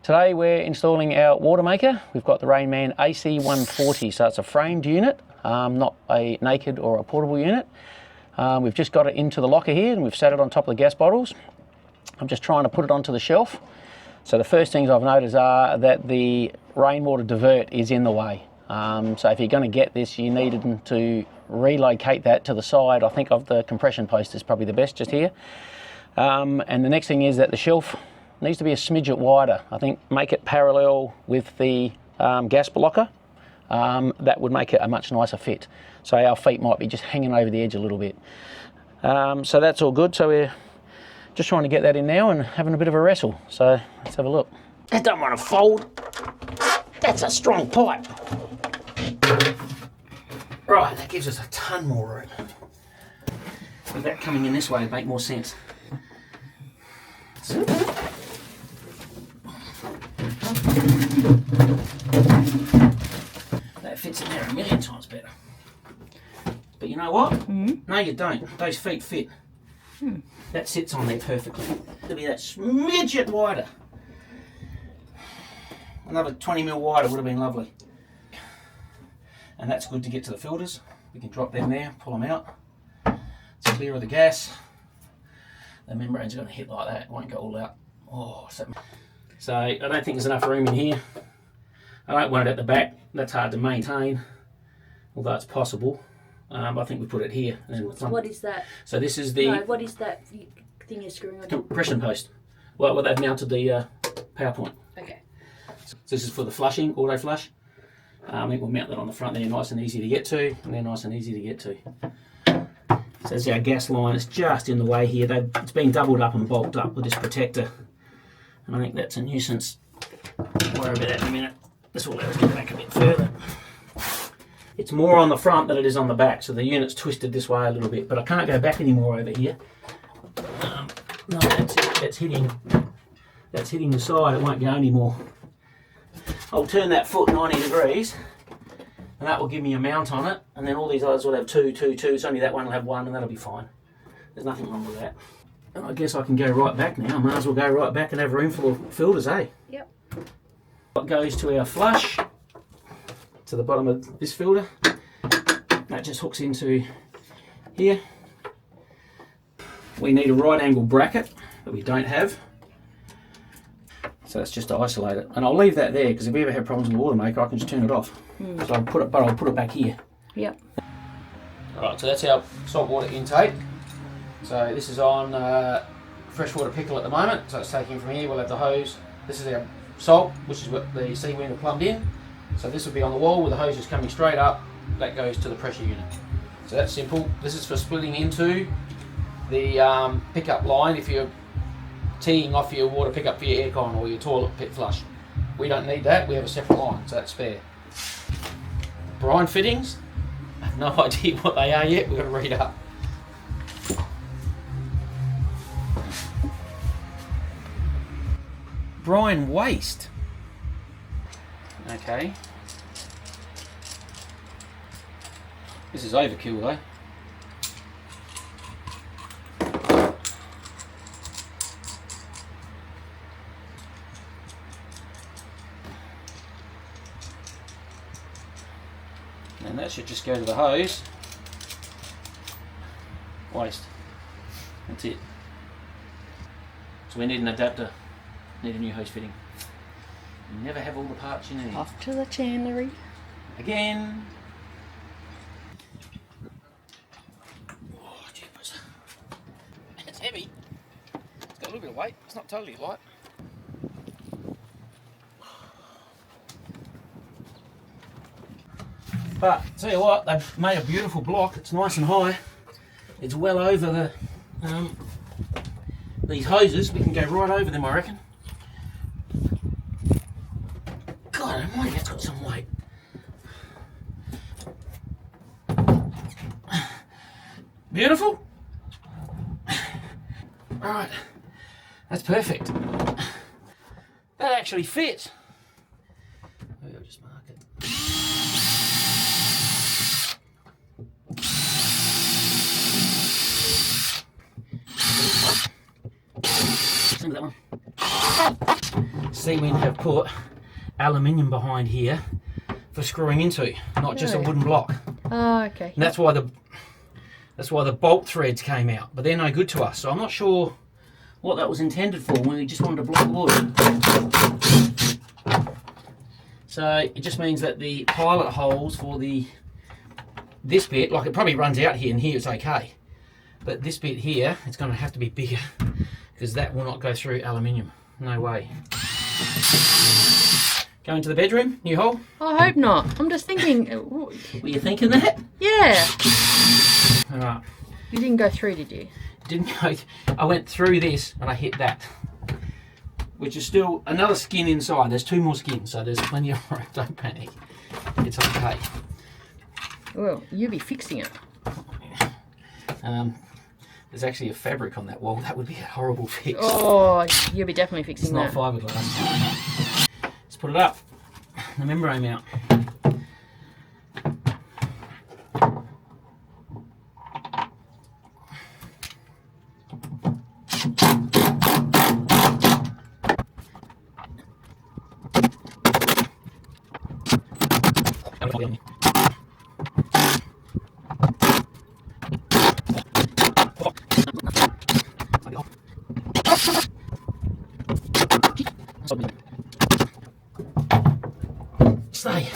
Today we're installing our Watermaker. We've got the Rainman AC140, so it's a framed unit, not a naked or a portable unit. We've just got it into the locker here and we've set it on top of the gas bottles. I'm just trying to put it onto the shelf. So the first things I've noticed are that the rainwater divert is in the way. So if you're going to get this, you need to relocate that to the side. I think of the compression post is probably the best just here. And the next thing is that the shelf needs to be a smidget wider. I think make it parallel with the gas blocker. That would make it a much nicer fit. So our feet might be just hanging over the edge a little bit. So that's all good. So we're just trying to get that in now and having a bit of a wrestle. So let's have a look. I don't want to fold. That's a strong pipe. Right, that gives us a ton more room. With that coming in this way, it'd make more sense. So. That fits in there a million times better. But you know what? No, you don't. Those feet fit. That sits on there perfectly. It'll be that smidget wider. Another 20mm wider would have been lovely. And that's good to get to the filters. We can drop them there, pull them out. It's clear of the gas. The membrane's going to hit like that, it won't go all out. Oh, so I don't think there's enough room in here. I don't want it at the back, that's hard to maintain, although it's possible. I think we put it here. What is that? So this is the... No, what is that thing you're screwing on? Compression post. Well, they've mounted the power point. Okay. So this is for the flushing, auto flush. I think we'll mount that on the front there, nice and easy to get to, and they're nice and easy to get to. So there's our gas line, it's just in the way here. It's been doubled up and bulked up with this protector. And I think that's a nuisance. We'll worry about that in a minute. This will let us get back a bit further. It's more on the front than it is on the back, so the unit's twisted this way a little bit, but I can't go back anymore over here. No, that's it, that's hitting the side, it won't go anymore. I'll turn that foot 90 degrees, and that will give me a mount on it, and then all these others will have two, so only that one will have one, and that'll be fine. There's nothing wrong with that. And I guess I can go right back now. I might as well go right back and have room full of filters, eh? Yep. What goes to our flush, to the bottom of this filter, that just hooks into here. We need a right angle bracket that we don't have. So that's just to isolate it. And I'll leave that there because if we ever have problems with the Watermaker, I can just turn it off. So I'll put it back here. Yep. Alright, so that's our saltwater intake. So this is on freshwater pickle at the moment. So it's taking from here, we'll have the hose. This is our salt, which is what the Seawind are plumbed in. So this will be on the wall with the hose just coming straight up. That goes to the pressure unit. So that's simple. This is for splitting into the pickup line if you're teeing off your water pickup for your aircon or your toilet pit flush. We don't need that, we have a separate line, so that's spare. Brine fittings, I have no idea what they are yet, we've got to read up. Brine waste. Okay. This is overkill though. And that should just go to the hose. Waste. That's it. So we need an adapter. Need a new hose fitting. You never have all the parts you need. Off to the chandlery. Again. Oh, jeepers. It's heavy. It's got a little bit of weight. It's not totally light. But tell you what, they've made a beautiful block. It's nice and high. It's well over the these hoses. We can go right over them, I reckon. God almighty, that's got some weight. Beautiful. Alright, that's perfect. That actually fits. Maybe I'll just mark it. Same with that one. Seawind have put aluminium behind here for screwing into, not just a wooden block. Oh, okay. And that's why the bolt threads came out, but they're no good to us. So I'm not sure what that was intended for when we just wanted to block wood. So it just means that the pilot holes for this bit, like it probably runs out here, and here it's okay. But this bit here, it's going to have to be bigger because that will not go through aluminium. No way. Going to the bedroom, new hole? I hope not. I'm just thinking. Were you thinking that? Yeah. All right. You didn't go through, did you? Didn't go. I went through this and I hit that, which is still another skin inside. There's 2 more skins, so there's plenty of room. Don't panic. It's okay. Well, you'll be fixing it. There's actually a fabric on that wall. That would be a horrible fix. Oh, you'll be definitely fixing It's not that. fiberglass. Let's put it up. The membrane mount. Stay.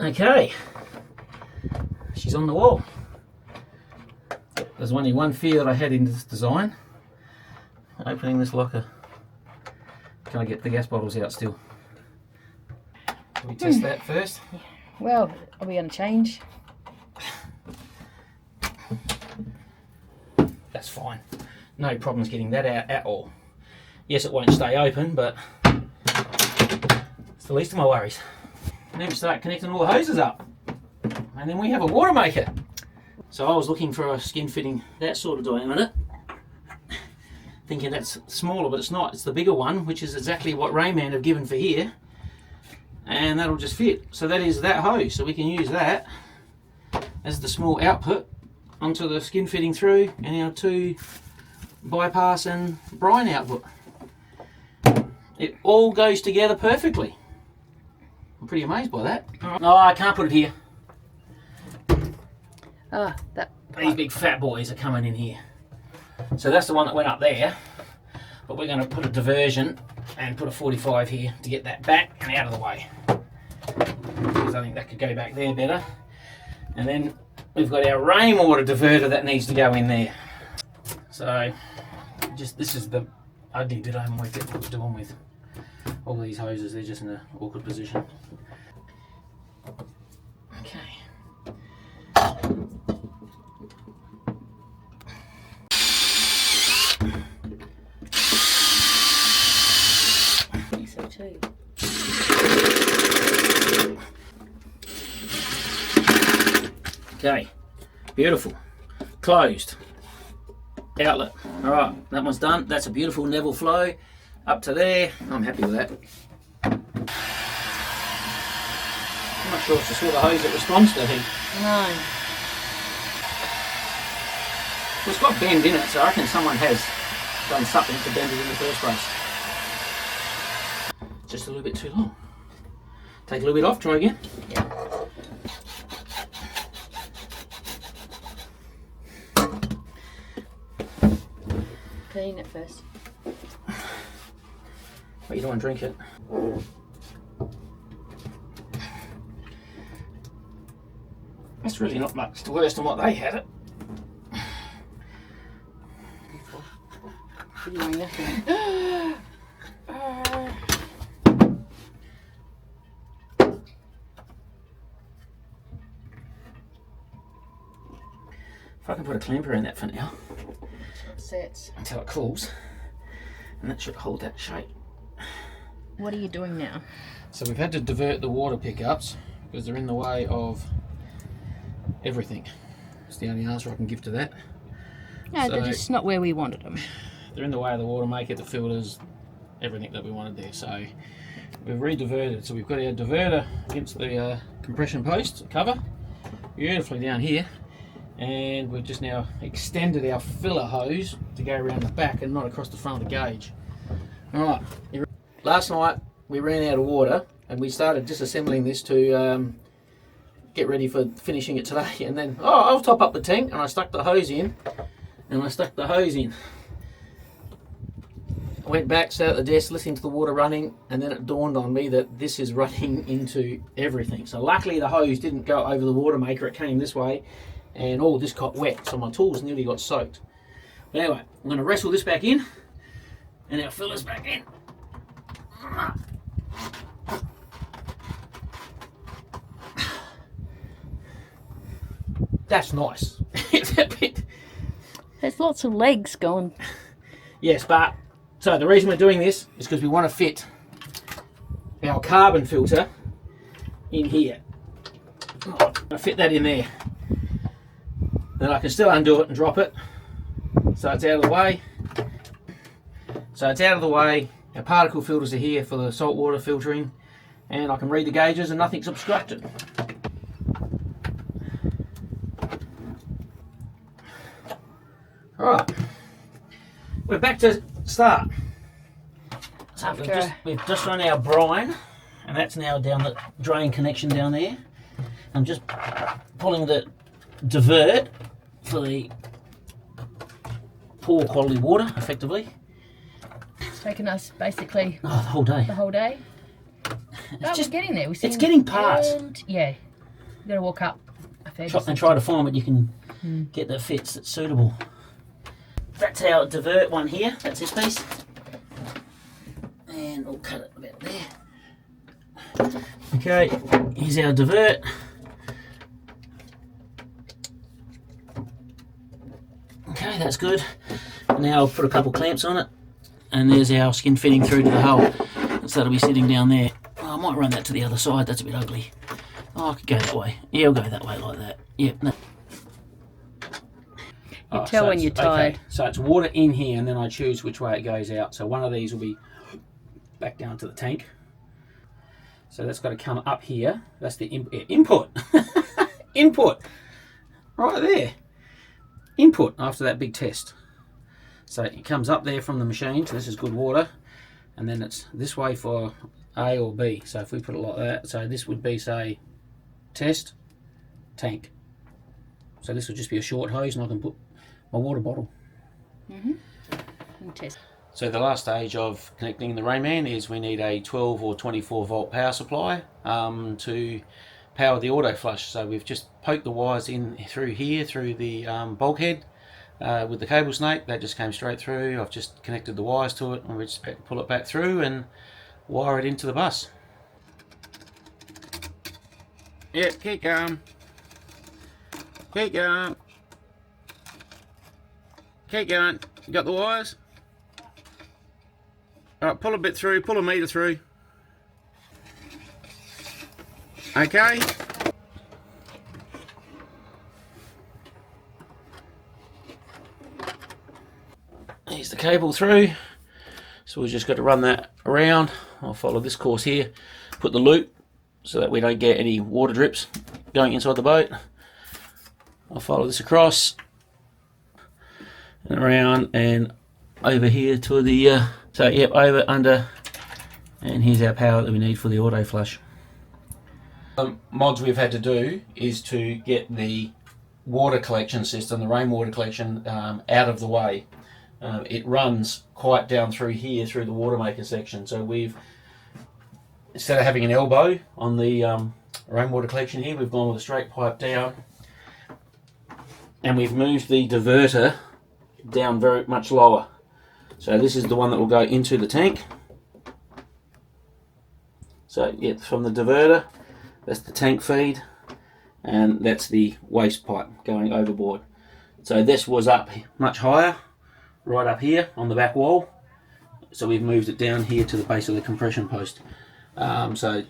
Okay, she's on the wall. There's only one fear that I had in this design. Opening this locker. Can I get the gas bottles out still? Can we test that first? Well, are we going to change? That's fine. No problems getting that out at all. Yes, it won't stay open, but it's the least of my worries. And then we start connecting all the hoses up. And then we have a Watermaker. So I was looking for a skin fitting that sort of diameter, thinking that's smaller, but it's not. It's the bigger one, which is exactly what Rainman have given for here. And that'll just fit. So that is that hose. So we can use that as the small output onto the skin fitting through and our 2 bypass and brine output. It all goes together perfectly. I'm pretty amazed by that. No, I can't put it here. Ah, that. These big fat boys are coming in here. So that's the one that went up there. But we're going to put a diversion and put a 45 here to get that back and out of the way. Because I think that could go back there better. And then we've got our rainwater diverter that needs to go in there. So just this is the ugly bit I haven't worked out what we're doing with all these hoses. They're just in an awkward position. Okay. I think so too. Okay, beautiful. Closed. Outlet. Alright, that one's done. That's a beautiful level flow up to there. I'm happy with that. I'm not sure it's the sort of hose that responds to heat. No. Well, it's got bend in it, so I reckon someone has done something to bend it in the first place. Just a little bit too long. Take a little bit off, try again. Yeah. Clean it first. But you don't want to drink it. That's really not much worse than what they had it. You're doing nothing. If I can put a clamper in that for now, Sets. until it cools, and that should hold that shape. What are you doing now? So we've had to divert the water pickups because they're in the way of everything. It's the only answer I can give to that. No, they're just not where we wanted them. They're in the way of the Watermaker, the filters, everything that we wanted there. So we've re-diverted. So we've got our diverter against the compression post cover, beautifully down here. And we've just now extended our filler hose to go around the back and not across the front of the gauge. Alright, last night we ran out of water and we started disassembling this to get ready for finishing it today. And then, I'll top up the tank, and I stuck the hose in. I went back, sat at the desk, listening to the water running, and then it dawned on me that this is running into everything. So luckily the hose didn't go over the Watermaker, it came this way, and all this got wet, so my tools nearly got soaked. But anyway, I'm going to wrestle this back in, and our filler's back in. That's nice. It's a bit... There's lots of legs going. Yes, but so the reason we're doing this is because we want to fit our carbon filter in here. I fit that in there. Then I can still undo it and drop it, so it's out of the way. Our particle filters are here for the salt water filtering, and I can read the gauges and nothing's obstructed. Alright, we're back to start. So we've just run our brine, and that's now down the drain connection down there. I'm just pulling the divert for the poor quality water, effectively. It's taken us basically the whole day. The whole day. But we're getting there. It's getting past. Yeah, you've got to walk up a fair distance. And try to find what you can get that fits that's suitable. That's our divert one here. That's this piece. And we'll cut it about there. Okay, here's our divert. Okay, that's good. Now I'll put a couple clamps on it, and there's our skin fitting through to the hull. So that'll be sitting down there. I might run that to the other side, that's a bit ugly. I could go that way. Yeah, I'll go that way like that. Yep. No. You tell when you're tired. Okay. So it's water in here, and then I choose which way it goes out. So one of these will be back down to the tank. So that's got to come up here. That's the input. Input. Right there. Input after that big test. So it comes up there from the machine. So this is good water. And then it's this way for A or B. So if we put it like that, so this would be, say, test, tank. So this would just be a short hose, and I can put my water bottle. And test. So the last stage of connecting the Rainman is we need a 12 or 24 volt power supply to power the auto flush. So we've just poked the wires in through here, through the bulkhead with the cable snake. That just came straight through. I've just connected the wires to it, and we just pull it back through and wire it into the bus. Yeah, keep going. Keep going. Keep going. You got the wires? Alright, pull a bit through, pull a metre through. Okay. Here's the cable through. So we've just got to run that around. I'll follow this course here. Put the loop so that we don't get any water drips going inside the boat. I'll follow this across and around and over here to the so yep, over, under, and here's our power that we need for the auto flush. The mods we've had to do is to get the water collection system, the rainwater collection, out of the way. It runs quite down through here, through the Watermaker section. So we've, instead of having an elbow on the rainwater collection here, we've gone with a straight pipe down, and we've moved the diverter down very much lower. So this is the one that will go into the tank. So yeah, from the diverter, that's the tank feed, and that's the waste pipe going overboard. So this was up much higher, right up here on the back wall. So we've moved it down here to the base of the compression post. So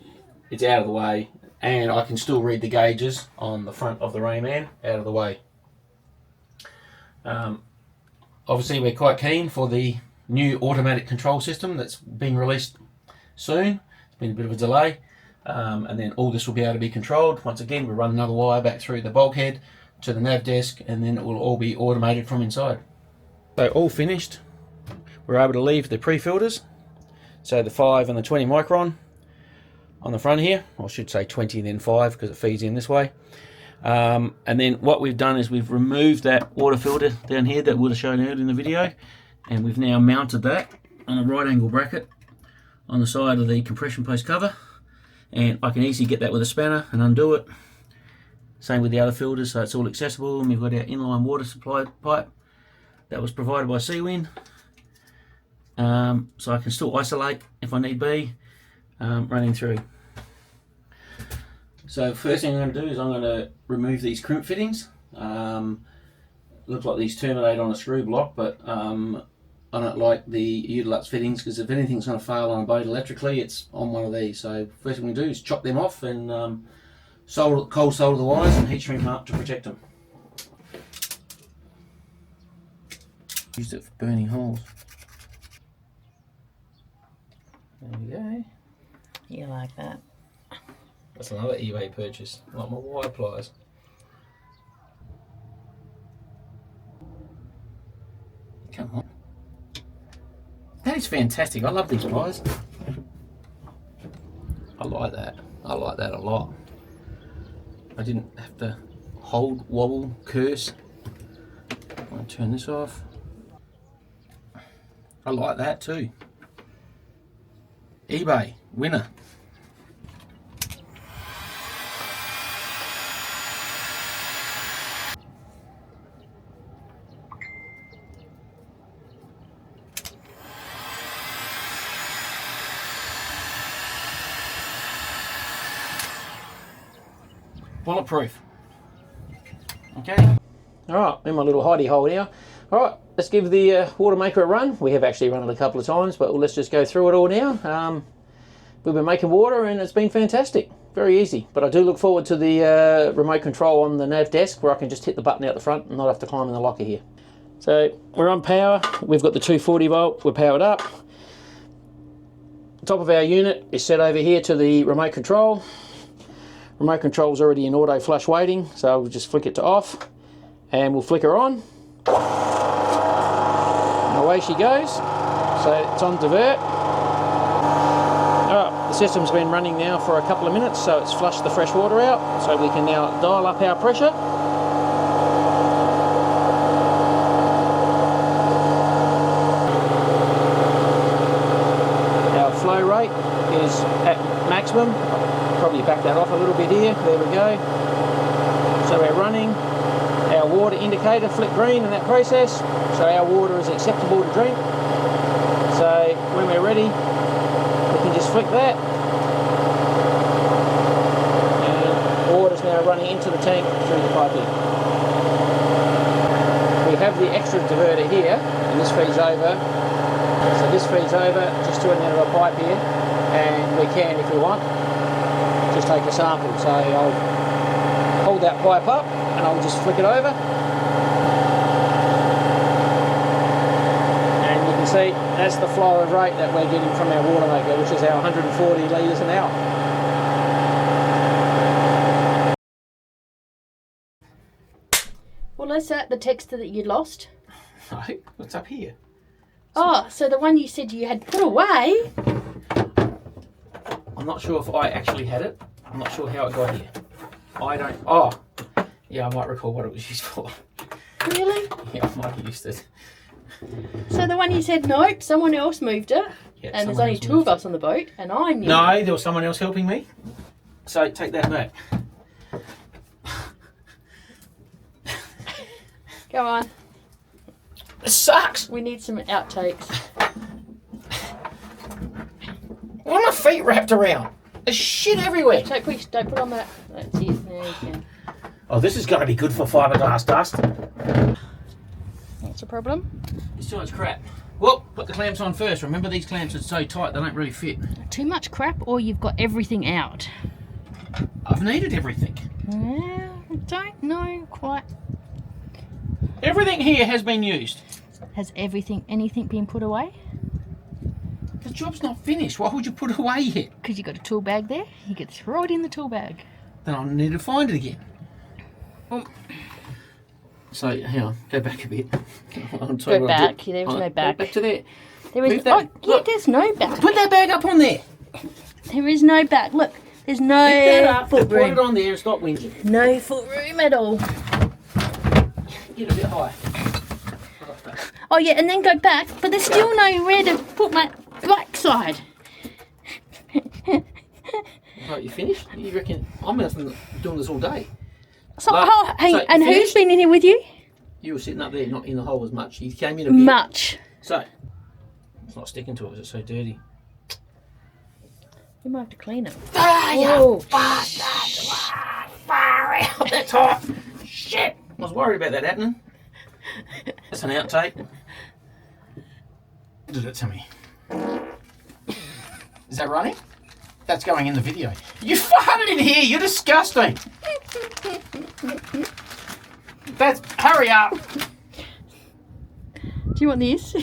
it's out of the way, and I can still read the gauges on the front of the Rainman out of the way. obviously we're quite keen for the new automatic control system that's being released soon. It's been a bit of a delay. And then all this will be able to be controlled. Once again, we'll run another wire back through the bulkhead to the nav desk, and then it will all be automated from inside. So all finished. We're able to leave the pre-filters, so the 5 and the 20 micron on the front here. I should say 20 and then 5 because it feeds in this way. And then what we've done is we've removed that water filter down here that would have shown earlier in the video, and we've now mounted that on a right angle bracket on the side of the compression post cover, and I can easily get that with a spanner and undo it. Same with the other filters, so it's all accessible. And we've got our inline water supply pipe that was provided by Seawind, so I can still isolate if I need be, running through. So first thing I'm going to do is I'm going to remove these crimp fittings. Looks like these terminate on a screw block, but I don't like the Outtakes fittings because if anything's going to fail on a boat electrically, it's on one of these. So first thing we do is chop them off and cold solder the wires and heat shrink them up to protect them. Used it for burning holes. There we go. You like that? That's another eBay purchase, like my wire pliers. Come on. That is fantastic. I love these pliers. I like that. I like that a lot. I didn't have to hold, wobble, curse. I'm going to turn this off. I like that too. eBay, winner. Bulletproof. Okay. Alright, in my little hidey hole here. Alright, let's give the Watermaker a run. We have actually run it a couple of times, but let's just go through it all now. We've been making water and it's been fantastic. Very easy. But I do look forward to the remote control on the nav desk where I can just hit the button out the front and not have to climb in the locker here. So we're on power. We've got the 240 volt. We're powered up. The top of our unit is set over here to the remote control. Remote control is already in auto flush waiting, so we'll just flick it to off and we'll flick her on. And away she goes. So it's on divert. Alright, the system's been running now for a couple of minutes, so it's flushed the fresh water out, so we can now dial up our pressure. Our flow rate is at maximum. Probably back that off a little bit here. There we go. So we're running. Our water indicator flicked green in that process, so our water is acceptable to drink. So when we're ready, we can just flick that, and water's now running into the tank through the piping. We have the extra diverter here, and this feeds over. So this feeds over just to an end of a pipe here, and we can, if we want, just take a sample. So I'll hold that pipe up and I'll just flick it over, and you can see that's the flow of rate that we're getting from our Watermaker, which is our 140 litres an hour. Well, is that the texture that you lost? No, what's up here? Oh, so the one you said you had put away. I'm not sure if I actually had it. I'm not sure how it got here. I don't... Oh! Yeah, I might recall what it was used for. Really? Yeah, I might have used it. So the one you said, nope, someone else moved it. Yeah, and there's only two of us on the boat, and I knew. No, there was someone else helping me. So take that back. Go on. This sucks! We need some outtakes. Why are my feet wrapped around? There's shit everywhere. Don't put on that. That's it. There you go. Oh, this is going to be good for fiberglass dust. That's a problem. It's too much crap. Well, put the clamps on first. Remember, these clamps are so tight they don't really fit. Too much crap, or you've got everything out? I've needed everything. Well, I don't know quite. Everything here has been used. Has anything been put away? The job's not finished. Why would you put it away yet? Because you got a tool bag there. You could throw it in the tool bag. Then I'll need to find it again. Oh. So, hang on, go back a bit. Go back. There's no back. Go back to there. There is. Oh, yeah, there's no back. Put that bag up on there. There is no back. Look, there's no Pick that up, foot put it room. on there and stop whinging. No foot room at all. Get a bit high. Oh yeah, and then go back, but there's still nowhere to put my backside. Right, you finished? You reckon I'm doing this all day? So, Like, hey, so and finished? who's been in here with you? You were sitting up there, not in the hole as much. You came in a bit. Much. So, it's not sticking to it, it's so dirty. You might have to clean it. Oh, far out, that's hot. Shit, I was worried about that happening. That's an outtake. Did it to me. Is that running? That's going in the video. You farted in here, you're disgusting. Hurry up. Do you want this?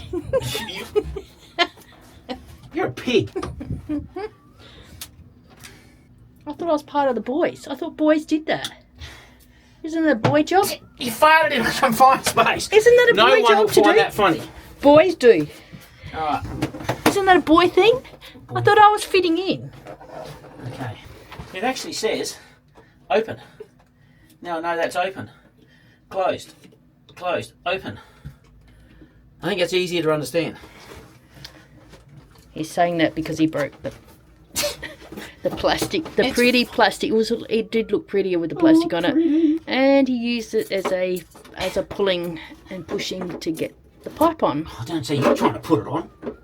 You're a pig. I thought I was part of the boys. I thought boys did that. Isn't that a boy job? You farted in a confined space. Isn't that a no boy one will job to find do? that funny. Boys do. Alright. Isn't that a boy thing? I thought I was fitting in. Okay. It actually says open. Now I know that's open. Closed. Closed. Open. I think that's easier to understand. He's saying that because he broke the plastic, the pretty plastic. It did look prettier with the plastic on it, and he used it as a pulling and pushing to get the pipe on. I don't see you trying to put it on.